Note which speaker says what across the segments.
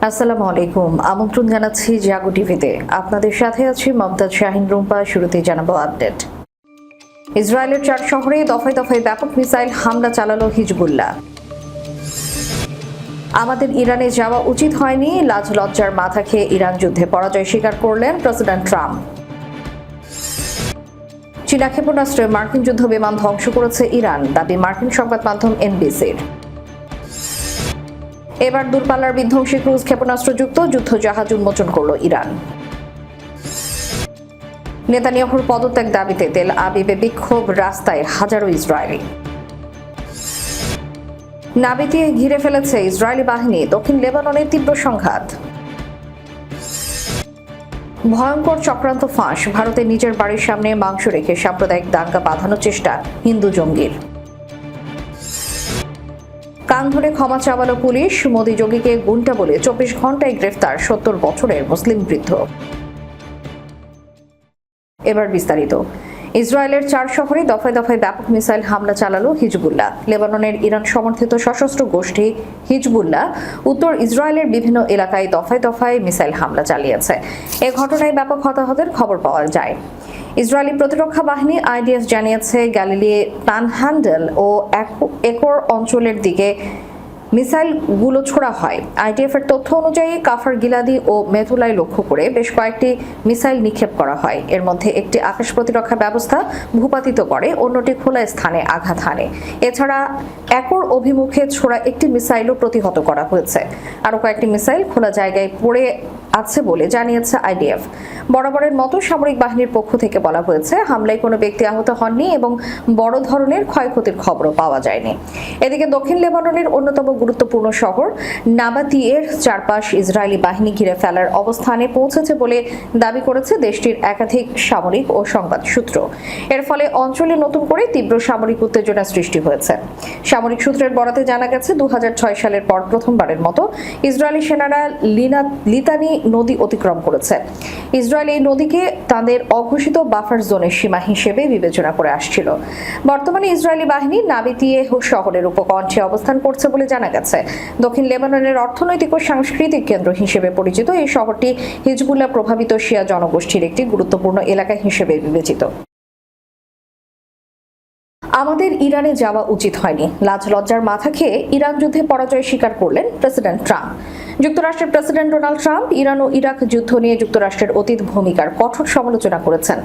Speaker 1: আসসালামু আলাইকুম। আমন্ত্রণ জানাচ্ছি জাগো টিভিতে। আপনাদের সাথে আছি মমতাজ শাহিন রুম্পা। শুরুতেই জানাবো আপডেট। ইসরায়েলের 4 শহরে দফায় দফায় ব্যাপক মিসাইল হামলা চালালো হিজবুল্লাহ। আমাদের ইরানে যাওয়া উচিত হয়নি, লাজ লজ্জার মাথা খেয়ে ইরান যুদ্ধে পরাজয় স্বীকার করলেন প্রেসিডেন্ট ট্রাম্প। চীনা ক্ষেপণাস্ত্রে মার্কিন যুদ্ধ বিমান ধ্বংস করেছে ইরান, দাবি মার্কিন সংবাদ মাধ্যম এনবিসির। এবার দূরপাল্লার বিধ্বংসী ক্রুজ ক্ষেপণাস্ত্রযুক্ত যুদ্ধজাহাজ উন্মোচন করল ইরান। নেতানিয়াহুর পদত্যাগ দাবিতে তেল আবিবে বিক্ষোভ, রাস্তায় হাজারো ইসরায়েলি। নাবিতিয়ে ঘিরে ফেলেছে ইসরায়েলি বাহিনী, দক্ষিণ লেবাননের তীব্র সংঘাত। ভয়ঙ্কর চক্রান্ত ফাঁস, ভারতে নিজের বাড়ির সামনে মাংস রেখে সাম্প্রদায়িক দাঙ্গা বাঁধানোর চেষ্টা হিন্দু জঙ্গির। কান ধরে ক্ষমা চাওয়ালো পুলিশ, মোদি যোগীকে গুন্ডা বলে 24 ঘন্টায় গ্রেফতার 70 বছরের মুসলিম বৃদ্ধ। এবার বিস্তারিত। ইসরায়েলের 4 শহরে দফায় দফায় ব্যাপক মিসাইল হামলা চালালো হিজবুল্লাহ। লেবাননের ইরান সমর্থিত সশস্ত্র গোষ্ঠী হিজবুল্লাহ উত্তর ইসরায়েলের বিভিন্ন এলাকায় দফায় দফায় মিসাইল হামলা চালিয়েছে। এ ঘটনায় ব্যাপক হতাহতের খবর পাওয়া যায়। ইসরায়েলি প্রতিরক্ষা বাহিনী আইডিএফ জানিয়েছে গ্যালিলি, পানহ্যান্ডেল ও একর অঞ্চলের দিকে মিসাইলগুলো ছোড়া হয়। আইডিএফ এর তথ্য অনুযায়ী কাফার গিলাদি ও মেথুলাই লক্ষ্য করে বেশ কয়েকটি মিসাইল নিক্ষেপ করা হয়। এর মধ্যে একটি আকাশ প্রতিরক্ষা ব্যবস্থা ভূপাতিত করে, অন্যটি খোলা স্থানে আঘাত হানে। এছাড়া একর অভিমুখে ছোড়া একটি মিসাইলও প্রতিহত করা হয়েছে। আরও কয়েকটি মিসাইল খোলা জায়গায় পড়ে আছে বলে জানিয়েছে আইডিএফ। বরাবরের মতো সামরিক বাহিনীর পক্ষ থেকে বলা হয়েছে, হামলায় কোনো ব্যক্তি আহত হননি এবং বড় ধরনের ক্ষয়ক্ষতির খবরও পাওয়া যায়নি। এদিকে দক্ষিণ লেবাননের অন্যতম গুরুত্বপূর্ণ শহর নাবাতিয়ের চারপাশ ইসরায়েলি বাহিনী ঘিরে ফেলার অবস্থানে পৌঁছেছে বলে দাবি করেছে দেশটির একাধিক সামরিক ও সংবাদ সূত্র। এর ফলে অঞ্চলে নতুন করে তীব্র সামরিক উত্তেজনা সৃষ্টি হয়েছে। সামরিক সূত্রের বরাতে জানা গেছে, 2006 সালের পর প্রথমবারের মতো ইসরায়েলি সেনারা লিতানি নদী অতিক্রম করেছে। ইসরায়েল এই নদীকে তাদের অঘোষিত বাফার জোনের সীমা হিসেবে বিবেচনা করে আসছিল। বর্তমানে ইসরায়েলি বাহিনী নাবিতিয়েহ শহরের উপকণ্ঠে অবস্থান করছে বলে জানা গেছে। দক্ষিণ লেবাননের অর্থনৈতিক ও সাংস্কৃতিক কেন্দ্র হিসেবে পরিচিত এই শহরটি হিজবুল্লাহ প্রভাবিত শিয়া জনগোষ্ঠীর একটি গুরুত্বপূর্ণ এলাকা হিসেবে বিবেচিত। আমাদের ইরানে যাওয়া উচিত হয়নি, লাজ লজ্জার মাথা খেয়ে ইরান যুদ্ধে পরাজয় স্বীকার করলেন প্রেসিডেন্ট ট্রাম্প। যুক্তরাষ্ট্রের প্রেসিডেন্ট ডোনাল্ড ট্রাম্প ইরান ও ইরাক যুদ্ধ নিয়ে যুক্তরাষ্ট্রের অতীত ভূমিকার কঠোর সমালোচনা করেছেন।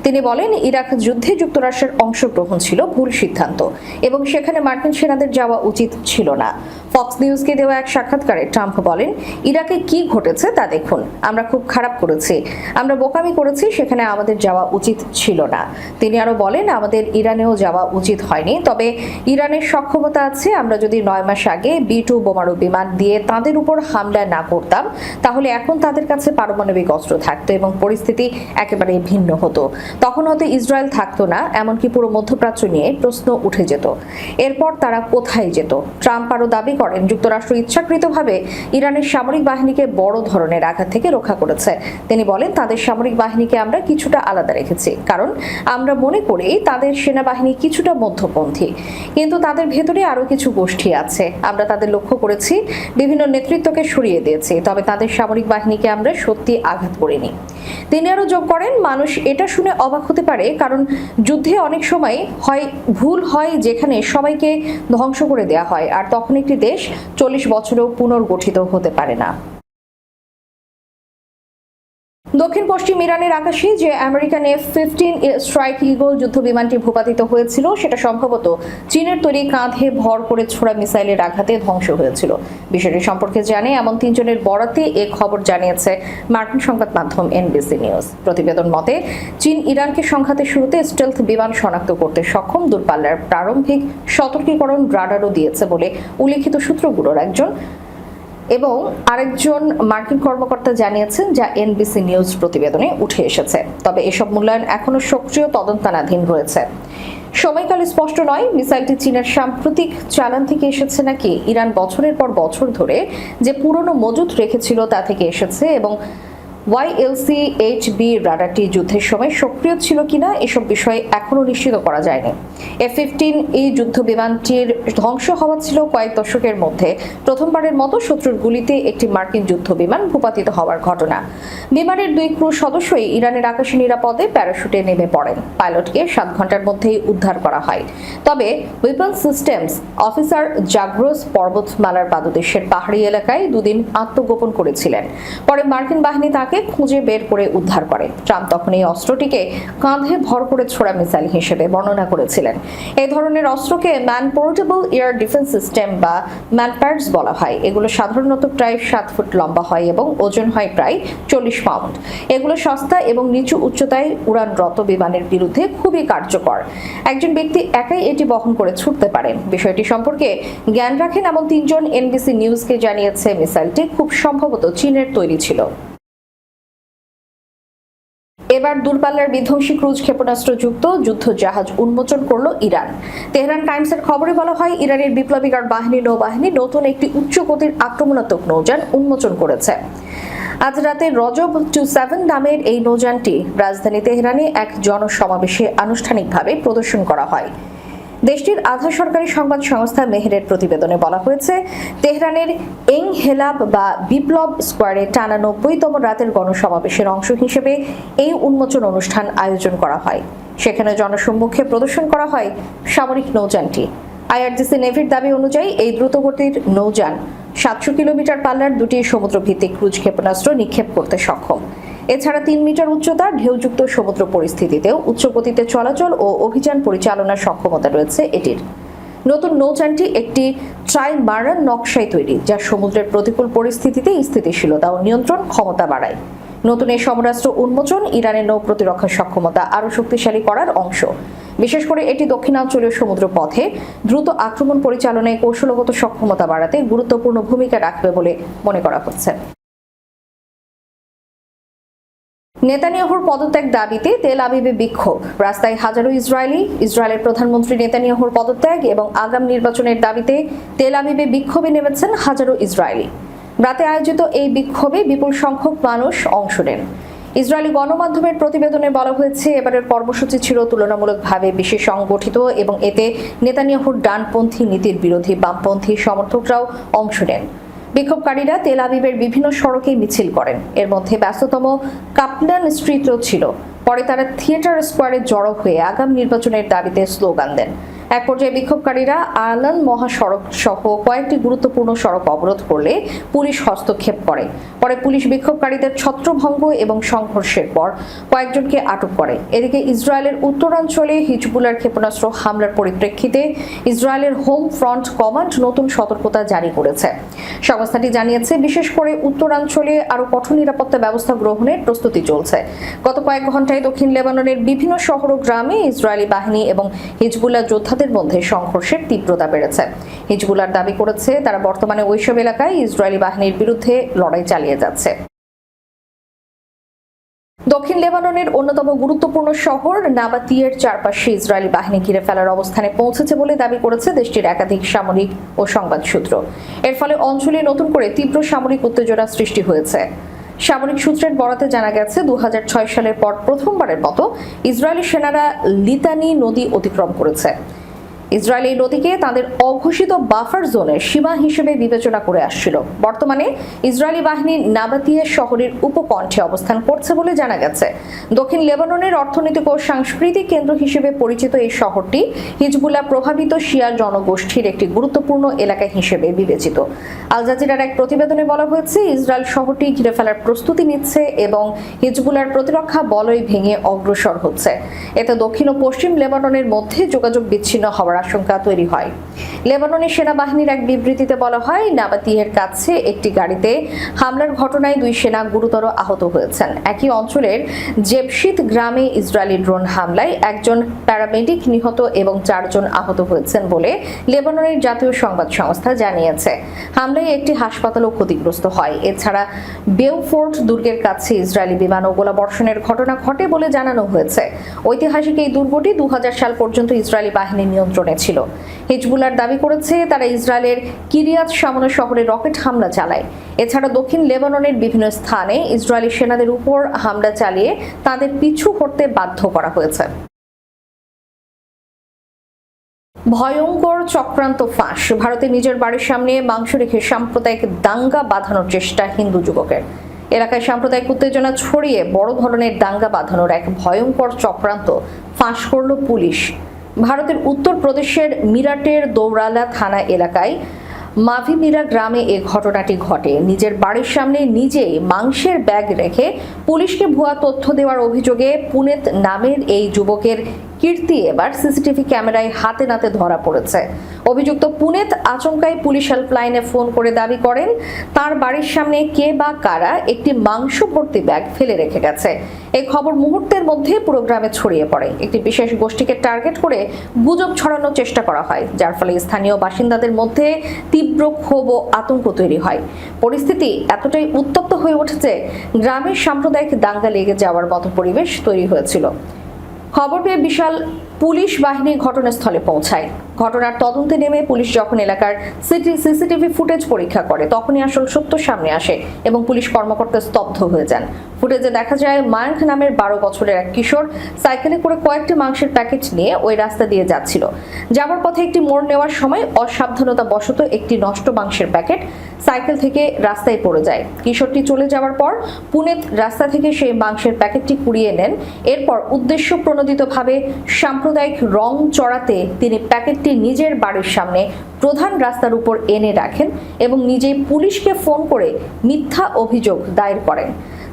Speaker 1: তিনি বলেন, ইরাক যুদ্ধে যুক্তরাষ্ট্রের অংশগ্রহণ ছিল ভুল সিদ্ধান্ত এবং সেখানে মার্কিন সেনাদের যাওয়া উচিত ছিল না। ফক্স নিউজকে দেওয়া এক সাক্ষাৎকারে ট্রাম্প বলেন, ইরাকে কি ঘটেছে তা দেখুন, আমরা খুব খারাপ করেছি, আমরা বোকামি করেছি, সেখানে আমাদের যাওয়া উচিত ছিল না। তিনি আরো বলেন, আমাদের ইরানেও যাওয়া উচিত হয়নি, তবে ইরানের সক্ষমতা আছে। আমরা যদি 9 মাস আগে B-2 বোমারু বিমান দিয়ে তাদের উপর হামলা না করতাম, তাহলে এখন তাদের কাছে পারমাণবিক অস্ত্র থাকতো এবং পরিস্থিতি একেবারে ভিন্ন হতো। তখন হয়তো ইসরায়েল থাকতো না, এমনকি পুরো মধ্যপ্রাচ্য নিয়ে প্রশ্ন উঠে যেত। এরপর তারা কোথায় যেত? ট্রাম্প আরও দাবি করেন, যুক্তরাষ্ট্র ইচ্ছাকৃতভাবে ইরানের সামরিক বাহিনীকে বড় ধরনের আঘাত থেকে রক্ষা করেছে। তিনি বলেন, তাদের সামরিক বাহিনীকে আমরা কিছুটা আলাদা রেখেছি, কারণ আমরা মনে করি তাদের সেনাবাহিনী কিছুটা মধ্যপন্থী, কিন্তু তাদের ভেতরে আরো কিছু গোষ্ঠী আছে। আমরা তাদের লক্ষ্য করেছি, বিভিন্ন নেতৃত্বকে সরিয়ে দিয়েছি, তবে তাদের সামরিক বাহিনীকে আমরা সত্যি আঘাত করিনি। তিনি আরো যোগ করেন, মানুষ এটা শুনে অবাক হতে পারে, কারণ যুদ্ধে অনেক সময় ভুল হয় যেখানে সবাইকে ধ্বংস করে দেওয়া হয়, আর তখন একটি দেশ 40 বছরেও পুনর্গঠিত হতে পারে না। দক্ষিণ পশ্চিম ইরানের আকাশে যে আমেরিকান F-15 স্ট্রাইক ইগল যুদ্ধ বিমানটি ভূপাতিত হয়েছিল, সেটা সম্ভবত চীনের তৈরি কাঁধে ভর করে ছোড়া মিসাইলের আঘাতে ধ্বংস হয়েছিল। বিষয়টি সম্পর্কে জানে এমন 3 জনের বরাতে এ খবর জানিয়েছে মার্কিন সংবাদ মাধ্যম এনবিসি নিউজ। প্রতিবেদন মতে, চীন ইরানকে সংঘাতের শুরুতে স্টেলথ বিমান শনাক্ত করতে সক্ষম দূরপাল্লার প্রারম্ভিক সতর্কীকরণ রাডারও দিয়েছে বলে উল্লেখিত সূত্রগুলোর একজন এবং আরেকজন মার্কিন কর্মকর্তা জানিয়েছেন, যা এনবিসি নিউজ প্রতিবেদনে উঠে এসেছে। তবে এসব মূল্যায়ন এখনো সক্রিয় তদন্তাধীন রয়েছে। সময়কাল স্পষ্ট নয়। মিসাইলটি চীনের সাম্প্রতিক চালান থেকে এসেছে নাকি ইরান বছরের পর বছর ধরে যে পুরনো মজুত রেখেছিল তা থেকে এসেছে, এবং YLCHB রাডারটি যুদ্ধের সময় সক্রিয় ছিল কিনা এসব বিষয়ে এখনো নিশ্চিত করা যায়নি। F-15 যুদ্ধ বিমানটির ধ্বংস হওয়া ছিল কয়েক দশকের মধ্যে প্রথমবারের মতো শত্রুর গুলিতে একটি মার্কিন যুদ্ধ বিমান ভূপাতিত হওয়ার ঘটনা। বিমানের 2 ক্রু সদস্যই ইরানের আকাশে নিরাপদে প্যারাশুটে নেমে পড়েন। পাইলটকে 7 ঘন্টার মধ্যেই উদ্ধার করা হয়। তবে ওয়েপন সিস্টেমস অফিসার জাগ্রোস পর্বতমালার পাদদেশের পাহাড়ি এলাকায় 2 দিন আত্মগোপন করেছিলেন। পরে মার্কিন বাহিনী তাকে খুঁজে বের করে উদ্ধার করে। ট্রাম্প তখন এই অস্ত্রটিকে কাঁধে ভর করে ছোড়া মিসাইল হিসেবে বর্ণনা করেছিলেন। এই ধরনের অস্ত্রকে man portable air defence system বা ম্যানপ্যাডস বলা হয়। এগুলো সাধারণত প্রায় 7 ফুট লম্বা হয় এবং ওজন হয় প্রায় 40 পাউন্ড। এগুলো সস্তা এবং নিচু উচ্চতায় উড়ানরত বিমানের বিরুদ্ধে খুবই কার্যকর। একজন ব্যক্তি একাই এটি বহন করে ছুটতে পারেন। বিষয়টি সম্পর্কে জ্ঞান রাখেন এমন 3 জন এনবিসি নিউজকে জানিয়েছে মিসাইলটি খুব সম্ভবত চীনের তৈরি ছিল। এবার দূরপাল্লার বিধ্বংসী ক্রুজ ক্ষেপণাস্ত্রযুক্ত যুদ্ধ জাহাজ উন্মোচন করল ইরান। তেহরান টাইমসের খবরে বলা হয়, ইরানের বিপ্লবী গার্ড বাহিনী নৌবাহিনী নতুন একটি উচ্চ গতির আক্রমণাত্মক নৌযান উন্মোচন করেছে। আজ রাতে রজব 27 নামের এই নৌযানটি রাজধানী তেহরানে এক জনসমাবেশে আনুষ্ঠানিকভাবে প্রদর্শন করা হয়। দেশটির আধা সরকারি সংবাদ সংস্থা মেহেরের প্রতিবেদনে বলা হয়েছে, তেহরানের এংহেলাব বা বিপ্লব স্কোয়ারে টানা 90তম রাতের গণসমাবেশের অংশ হিসেবে এই উন্মোচন অনুষ্ঠান আয়োজন করা হয়। সেখানে জনসম্মুখে প্রদর্শন করা হয় সামরিক নৌযানটি। আইআরজিসি নেভির দাবি অনুযায়ী এই দ্রুতগতির নৌযান 700 কিলোমিটার পাল্লার 2টি সমুদ্রভিত্তিক ক্রুজ ক্ষেপণাস্ত্র নিক্ষেপ করতে সক্ষম। এছাড়া 3 মিটার উচ্চতার ঢেউযুক্ত সমুদ্র পরিস্থিতিতেও উচ্চ গতিতে চলাচল ও অভিযান পরিচালনার সক্ষমতা রয়েছে এটির। নতুন নৌযানটি একটি ট্রাইমারান নকশায় তৈরি, যা সমুদ্রের প্রতিকূল পরিস্থিতিতে স্থিতিশীলতা ও নিয়ন্ত্রণ ক্ষমতা বাড়ায়। নতুন এই সমরাস্ত্র উন্মোচন ইরানের নৌ প্রতিরক্ষা সক্ষমতা আরও শক্তিশালী করার অংশ। বিশেষ করে এটি দক্ষিণাঞ্চলীয় সমুদ্র পথে দ্রুত আক্রমণ পরিচালনায় কৌশলগত সক্ষমতা বাড়াতে গুরুত্বপূর্ণ ভূমিকা রাখবে বলে মনে করা হচ্ছে। নেতানিয়াহুর পদত্যাগ দাবিতে তেল আবিবে বিক্ষোভ। রাস্তায় হাজারো ইসরায়েলের প্রধানমন্ত্রী নেতানিয়াহুর পদত্যাগ এবং আগাম নির্বাচনের দাবিতে তেল আবিবে বিক্ষোভে নেমেছেন হাজারো ইসরায়েলি। রাতে আয়োজিত এই বিক্ষোভে বিপুল সংখ্যক মানুষ অংশ নেন। ইসরায়েলি গণমাধ্যমের প্রতিবেদনে বলা হয়েছে, এবারের কর্মসূচি ছিল তুলনামূলকভাবে বেশি সংগঠিত এবং এতে নেতানিয়াহুর ডানপন্থী নীতির বিরোধী বামপন্থী সমর্থকরাও অংশ নেন। বিক্ষোভকারীরা তেল আবিবের বিভিন্ন সড়কে মিছিল করেন। এর মধ্যে ব্যস্ততম কাপলান স্ট্রিটও ছিল। পরে তারা থিয়েটার স্কোয়ারে জড়ো হয়ে আগাম নির্বাচনের দাবিতে স্লোগান দেন। এক পর্যায়ে বিক্ষোভকারীরা আলান মহাসড়ক সহ কয়েকটি গুরুত্বপূর্ণ সড়ক অবরোধ করলে পুলিশ হস্তক্ষেপ করে। পরে পুলিশ বিক্ষোভকারীদের ছত্রভঙ্গ এবং সংঘর্ষের পর কয়েকজনকে আটক করে। এদিকে ইসরায়েলের উত্তরাঞ্চলে হিজবুল্লাহর ক্ষেপণাস্ত্র হামলার পরিপ্রেক্ষিতে ইসরায়েলের হোম ফ্রন্ট কমান্ড নতুন সতর্কতা জারি করেছে। সংস্থাটি জানিয়েছে, বিশেষ করে উত্তরাঞ্চলে আরও কঠোর নিরাপত্তা ব্যবস্থা গ্রহণের প্রস্তুতি চলছে। গত কয়েক ঘন্টায় দক্ষিণ লেবাননের বিভিন্ন শহর ও গ্রামে ইসরায়েলি বাহিনী এবং হিজবুল্লাহ যোদ্ধাদের মধ্যে সংঘর্ষের তীব্রতা বেড়েছে। হিজবুল্লাহর দাবি করেছে, তারা বর্তমানে ওইসব এলাকায় ইসরায়েলি বাহিনীর বিরুদ্ধে লড়াই চালিয়ে যাচ্ছে। দক্ষিণ লেবাননের অন্যতম গুরুত্বপূর্ণ শহর নাবাতিয়ের চারপাশে ইসরায়েলি বাহিনী ঘিরে ফেলার অবস্থানে পৌঁছেছে বলে দাবি করেছে দেশটির একাধিক সামরিক ও সংবাদ সূত্র। এর ফলে অঞ্চলে নতুন করে তীব্র সামরিক উত্তেজনা সৃষ্টি হয়েছে। সামরিক সূত্রের বরাতে জানা গেছে, 2006 সালের পর প্রথমবারের মতো ইসরায়েলি সেনারা লিতানি নদী অতিক্রম করেছে। ইসরায়েল এই নদীকে তাদের অঘোষিত বাফার জোনের সীমা হিসেবে বিবেচনা করে আসছিল। বর্তমানে ইসরায়েলি বাহিনী নাবাতিয়ে শহরের উপকণ্ঠে অবস্থান করছে বলে জানা গেছে। দক্ষিণ লেবাননের অর্থনৈতিক ও সাংস্কৃতিক কেন্দ্র হিসেবে পরিচিত এই শহরটি হিজবুল্লাহ প্রভাবিত শিয়া জনগোষ্ঠীর একটি গুরুত্বপূর্ণ এলাকা হিসেবে বিবেচিত। আল জাজিরার এক প্রতিবেদনে বলা হয়েছে, ইসরায়েল শহরটি ঘিরে ফেলার প্রস্তুতি নিচ্ছে এবং হিজবুল্লাহর প্রতিরক্ষা বলয় ভেঙে অগ্রসর হচ্ছে। এতে দক্ষিণ ও পশ্চিম লেবাননের মধ্যে যোগাযোগ বিচ্ছিন্ন হওয়ার আশঙ্কা তৈরি হয়। লেবাননের সেনাবাহিনীর এক বিবৃতিতে বলা হয়, নাবাতিয়ের কাছে একটি গাড়িতে হামলার ঘটনায় 2 সেনা গুরুতর আহত হয়েছেন। একই অঞ্চলের জেবশিত গ্রামে ইসরায়েলি ড্রোন হামলায় একজন প্যারামেডিক নিহত এবং 4 জন আহত হয়েছেন বলে লেবাননের জাতীয় সংবাদ সংস্থা জানিয়েছে। হামলায় একটি হাসপাতালও ক্ষতিগ্রস্ত হয়। এছাড়া বেউফোর্ট দুর্গের কাছে ইসরায়েলি বিমান ও গোলাবর্ষণের ঘটনা ঘটে বলে জানানো হয়েছে। ঐতিহাসিক এই দুর্গটি 2000 সাল পর্যন্ত ইসরায়েলি বাহিনীর নিয়ন্ত্রণে ছিল। হিজবুল্লাহর দাবি করেছে, তারা ইসরায়েলের কিরিয়াত শামনা শহরে রকেট হামলা চালায়। এছাড়া দক্ষিণ লেবাননের বিভিন্ন স্থানে ইসরায়েলি সেনাদের উপর হামলা চালিয়ে তাদের পিছু হটতে বাধ্য করা হয়েছে। ভয়ঙ্কর চক্রান্ত ফাঁস। ভারতে নিজের বাড়ির সামনে মাংস রেখে সাম্প্রদায়িক দাঙ্গা বাঁধানোর চেষ্টা হিন্দু যুবকের। এলাকায় সাম্প্রদায়িক উত্তেজনা ছড়িয়ে বড় ধরনের দাঙ্গা বাঁধানোর এক ভয়ঙ্কর চক্রান্ত ফাঁস করল পুলিশ। ভারতের উত্তরপ্রদেশের মিরাটের দৌড়ালা থানা এলাকায় মাভিমিরা গ্রামে এ ঘটনাটি ঘটে। নিজের বাড়ির সামনে নিজেই মাংসের ব্যাগ রেখে পুলিশকে ভুয়া তথ্য দেওয়ার অভিযোগে পুনেত নামের এই যুবকের কীর্তি এবার সিসিটিভি ক্যামেরায় হাতে নাতে ধরা পড়েছে। অভিযুক্ত পুনেত আচমকাই পুলিশ হেল্পলাইনে ফোন করে দাবি করেন তার বাড়ির সামনে কে বা কারা একটি মাংস ভর্তি ব্যাগ ফেলে রেখে গেছে। এই খবর মুহূর্তের মধ্যে পুরো গ্রামে ছড়িয়ে পড়ে। একটি বিশেষ গোষ্ঠীকে টার্গেট করে গুজব ছড়ানোর চেষ্টা করা হয়, যার ফলে স্থানীয় বাসিন্দাদের মধ্যে তীব্র ক্ষোভ ও আতঙ্ক তৈরি হয়। পরিস্থিতি এতটাই উত্তপ্ত হয়ে উঠেছে গ্রামের সাম্প্রদায়িক দাঙ্গা লেগে যাওয়ার মতো পরিবেশ তৈরি হয়েছিল। খবর পেয়ে বিশাল পুলিশ বাহিনী ঘটনাস্থলে পৌঁছায়। ঘটনার তদন্তে নেমে পুলিশ যখন এলাকার সিসিটিভি ফুটেজ পরীক্ষা করে তখনই আসল সত্য সামনে আসে এবং পুলিশ কর্মকর্তা স্তব্ধ হয়ে যান। ফুটেজে দেখা যায় মায়াঙ্ক নামের 12 বছরের এক কিশোর সাইকেলে করে কয়েকটি মাংসের প্যাকেট নিয়ে ওই রাস্তা দিয়ে যাচ্ছিল। যাওয়ার পথে একটি মোড় নেওয়ার সময় অসাবধানতা বশত একটি নষ্ট মাংসের প্যাকেট সাইকেল থেকে রাস্তায় পড়ে যায়। কিশোরটি চলে যাওয়ার পর পুনেত রাস্তা থেকে সেই মাংসের প্যাকেটটি কুড়িয়ে নেন। এরপর উদ্দেশ্য প্রণোদিতভাবে সাম্প্রদায়িক রং চড়াতে তিনি প্যাকেটটি নিজের বাড়ির সামনে প্রধান রাস্তার উপর এনে রাখেন এবং নিজেই পুলিশকে ফোন করে মিথ্যা অভিযোগ দায়ের করেন।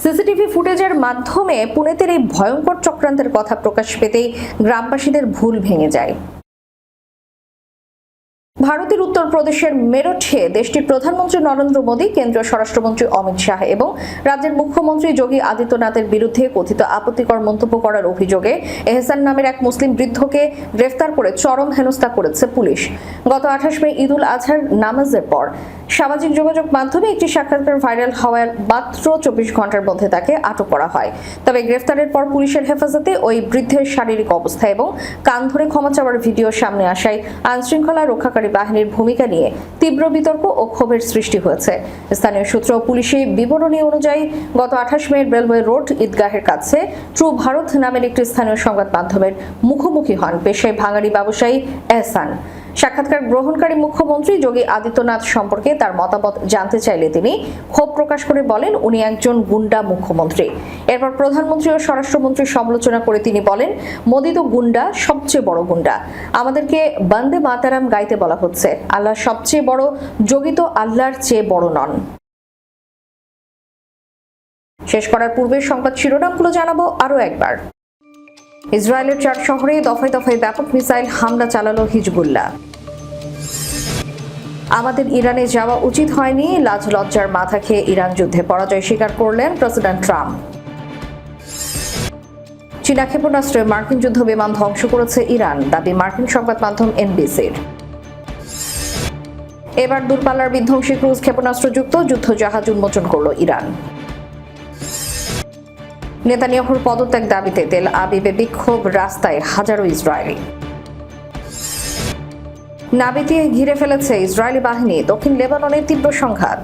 Speaker 1: সিসিটিভি ফুটেজের মাধ্যমে পুনেতের এই ভয়ঙ্কর চক্রান্তের কথা প্রকাশ পেতেই গ্রামবাসীদের ভুল ভেঙে যায়। ভারতের উত্তরপ্রদেশের মেরঠে দেশটির প্রধানমন্ত্রী নরেন্দ্র মোদী, কেন্দ্রীয় স্বরাষ্ট্রমন্ত্রী অমিত শাহ এবং রাজ্যের মুখ্যমন্ত্রী যোগী আদিত্যনাথের বিরুদ্ধে কথিত আপত্তিকর মন্তব্য করার অভিযোগে এহসান নামের এক মুসলিম বৃদ্ধকে গ্রেফতার করে চরম হেনস্থা করেছে পুলিশ। গত 28 মে ঈদ উল আজহার নামাজের পর সামাজিক যোগাযোগ মাধ্যমে একটি সাক্ষাৎকার ভাইরাল হওয়ার মাত্র 24 ঘন্টার মধ্যে তাকে আটক করা হয়। তবে গ্রেফতারের পর পুলিশের হেফাজতে ওই বৃদ্ধের শারীরিক অবস্থা এবং কান ধরে ক্ষমা চাওয়ার ভিডিও সামনে আসায় আইনশৃঙ্খলা রক্ষাকারী বাহিনীর ভূমিকা নিয়ে তীব্র বিতর্ক ও ক্ষোভের সৃষ্টি হয়েছে। স্থানীয় সূত্র ও পুলিশি বিবরণী অনুযায়ী গত 28 মে রেলওয়ে রোড ঈদগাহের কাছে ট্রু ভারত নামের একটি স্থানীয় সংবাদ মাধ্যমের মুখোমুখি হন পেশায় ভাঙাড়ি ব্যবসায়ী এহসান। সাক্ষাৎকার গ্রহণকারী মুখ্যমন্ত্রী যোগী আদিত্যনাথ সম্পর্কে তার মতামত জানতে চাইলে তিনি ক্ষোভ প্রকাশ করে বলেন উনি একজন গুন্ডা মুখ্যমন্ত্রী। এরপর প্রধানমন্ত্রী ও স্বরাষ্ট্রমন্ত্রী সমালোচনা করে তিনি বলেন মোদী তো গুন্ডা, সবচেয়ে বড় গুন্ডা। আমাদেরকে বন্দে মাতারাম গাইতে বলা হচ্ছে। আল্লাহ সবচেয়ে বড়, যোগী তো আল্লাহর চেয়ে বড় নন। শেষ করার পূর্বে সংবাদ শিরোনামগুলো জানাবো আরো একবার। ইসরায়েলের 4 শহরে দফায় দফায় ব্যাপক মিসাইল হামলা চালালো হিজবুল্লাহ। আমাদের ইরানে যাওয়া উচিত হয়নি, লাজ লজ্জার মাথা খেয়ে ইরান যুদ্ধে পরাজয় স্বীকার করলেন প্রেসিডেন্ট ট্রাম্প। চীনা ক্ষেপণাস্ত্রে মার্কিন যুদ্ধ বিমান ধ্বংস করেছে ইরান, দাবি মার্কিন সংবাদ মাধ্যম এনবিসির। এবার দূরপাল্লার বিধ্বংসী ক্রুজ ক্ষেপণাস্ত্রযুক্ত যুদ্ধজাহাজ উন্মোচন করল ইরান। নেতানিয়াহুর পদত্যাগ দাবিতে তেল আবিবে বিক্ষোভ, রাস্তায় হাজারো ইসরায়েলি। নাবিতে ঘিরে ফেলেছে ইসরায়েলি বাহিনী, দক্ষিণ লেবাননে তীব্র সংঘাত।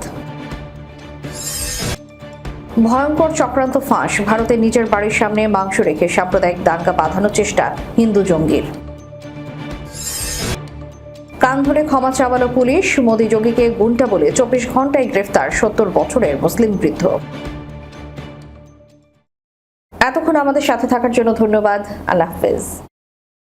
Speaker 1: ভয়ঙ্কর চক্রান্ত ফাঁস, ভারতের নিজের বাড়ির সামনে মাংস রেখে সাম্প্রদায়িক দাঙ্গা বাঁধানোর চেষ্টা হিন্দু জঙ্গির। কান ধরে ক্ষমা চাওয়ালো পুলিশ, মোদী যোগীকে গুন্ডা বলে 24 ঘন্টায় গ্রেফতার 70 বছরের মুসলিম বৃদ্ধ। এতক্ষণ আমাদের সাথে থাকার জন্য ধন্যবাদ। আল্লাহ হাফেজ।